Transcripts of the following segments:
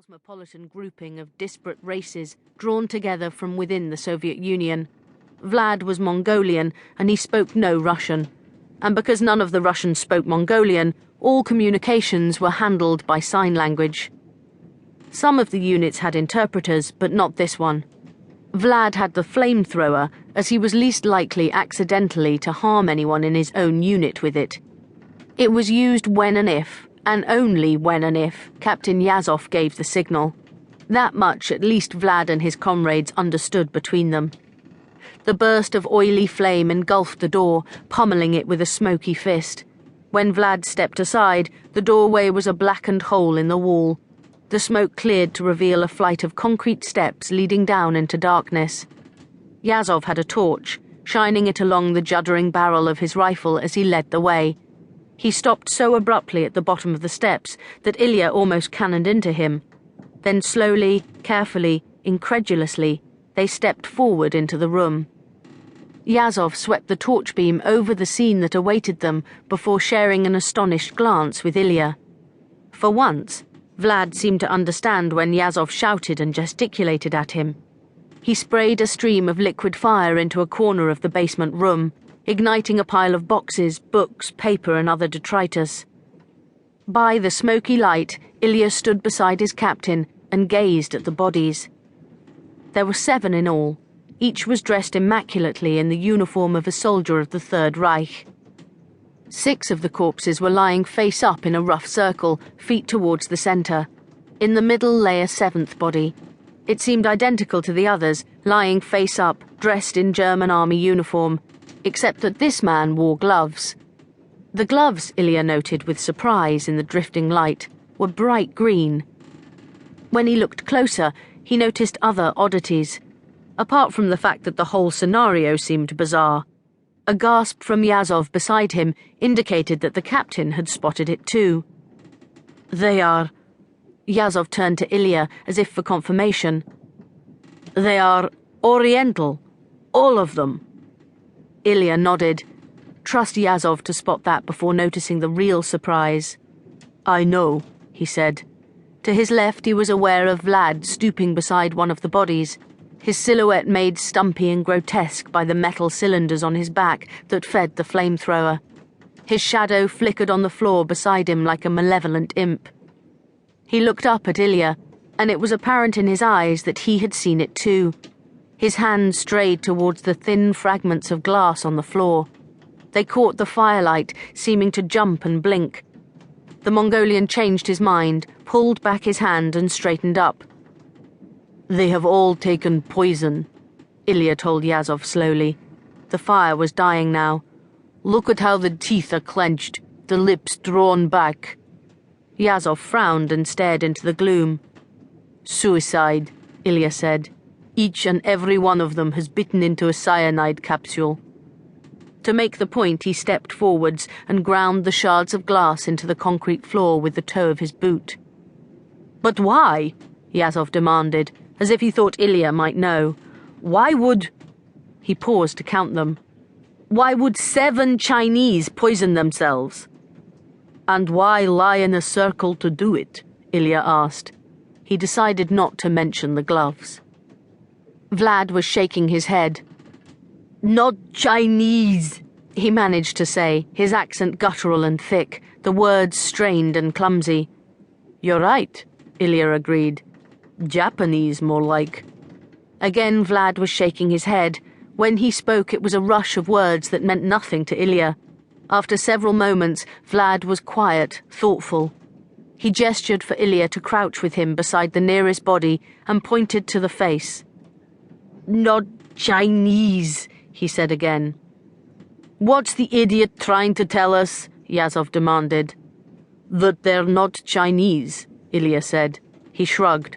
cosmopolitan grouping of disparate races drawn together from within the Soviet Union. Vlad was Mongolian and he spoke no Russian. And because none of the Russians spoke Mongolian, all communications were handled by sign language. Some of the units had interpreters, but not this one. Vlad had the flamethrower, as he was least likely accidentally to harm anyone in his own unit with it. It was used when and if, and only when and if, Captain Yazov gave the signal. That much at least Vlad and his comrades understood between them. The burst of oily flame engulfed the door, pummeling it with a smoky fist. When Vlad stepped aside, the doorway was a blackened hole in the wall. The smoke cleared to reveal a flight of concrete steps leading down into darkness. Yazov had a torch, shining it along the juddering barrel of his rifle as he led the way. He stopped so abruptly at the bottom of the steps that Ilya almost cannoned into him. Then slowly, carefully, incredulously, they stepped forward into the room. Yazov swept the torch beam over the scene that awaited them before sharing an astonished glance with Ilya. For once, Vlad seemed to understand when Yazov shouted and gesticulated at him. He sprayed a stream of liquid fire into a corner of the basement room, igniting a pile of boxes, books, paper and other detritus. By the smoky light, Ilya stood beside his captain and gazed at the bodies. There were 7 in all. Each was dressed immaculately in the uniform of a soldier of the Third Reich. 6 of the corpses were lying face up in a rough circle, feet towards the centre. In the middle lay a 7th body. It seemed identical to the others, lying face up, dressed in German army uniform, except that this man wore gloves. The gloves, Ilya noted with surprise in the drifting light, were bright green. When he looked closer, he noticed other oddities. Apart from the fact that the whole scenario seemed bizarre, a gasp from Yazov beside him indicated that the captain had spotted it too. They are... Yazov turned to Ilya as if for confirmation. They are Oriental. All of them. Ilya nodded. Trust Yazov to spot that before noticing the real surprise. I know, he said. To his left he was aware of Vlad stooping beside one of the bodies, his silhouette made stumpy and grotesque by the metal cylinders on his back that fed the flamethrower. His shadow flickered on the floor beside him like a malevolent imp. He looked up at Ilya, and it was apparent in his eyes that he had seen it too. His hand strayed towards the thin fragments of glass on the floor. They caught the firelight, seeming to jump and blink. The Mongolian changed his mind, pulled back his hand and straightened up. They have all taken poison, Ilya told Yazov slowly. The fire was dying now. Look at how the teeth are clenched, the lips drawn back. Yazov frowned and stared into the gloom. Suicide, Ilya said. Each and every one of them has bitten into a cyanide capsule. To make the point, he stepped forwards and ground the shards of glass into the concrete floor with the toe of his boot. But why? Yazov demanded, as if he thought Ilya might know. Why would... He paused to count them. Why would 7 Chinese poison themselves? And why lie in a circle to do it? Ilya asked. He decided not to mention the gloves. Vlad was shaking his head. Not Chinese, he managed to say, his accent guttural and thick, the words strained and clumsy. You're right, Ilya agreed. Japanese, more like. Again Vlad was shaking his head. When he spoke, it was a rush of words that meant nothing to Ilya. After several moments, Vlad was quiet, thoughtful. He gestured for Ilya to crouch with him beside the nearest body and pointed to the face. Not Chinese, he said again. What's the idiot trying to tell us? Yazov demanded. That they're not Chinese, Ilya said. He shrugged.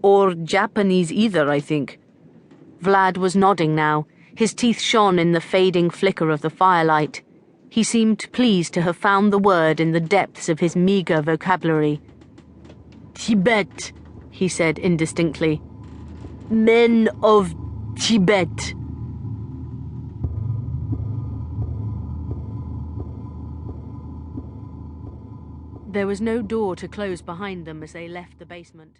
Or Japanese either, I think. Vlad was nodding now. His teeth shone in the fading flicker of the firelight. He seemed pleased to have found the word in the depths of his meagre vocabulary. Tibet, he said indistinctly. Men of Tibet. There was no door to close behind them as they left the basement.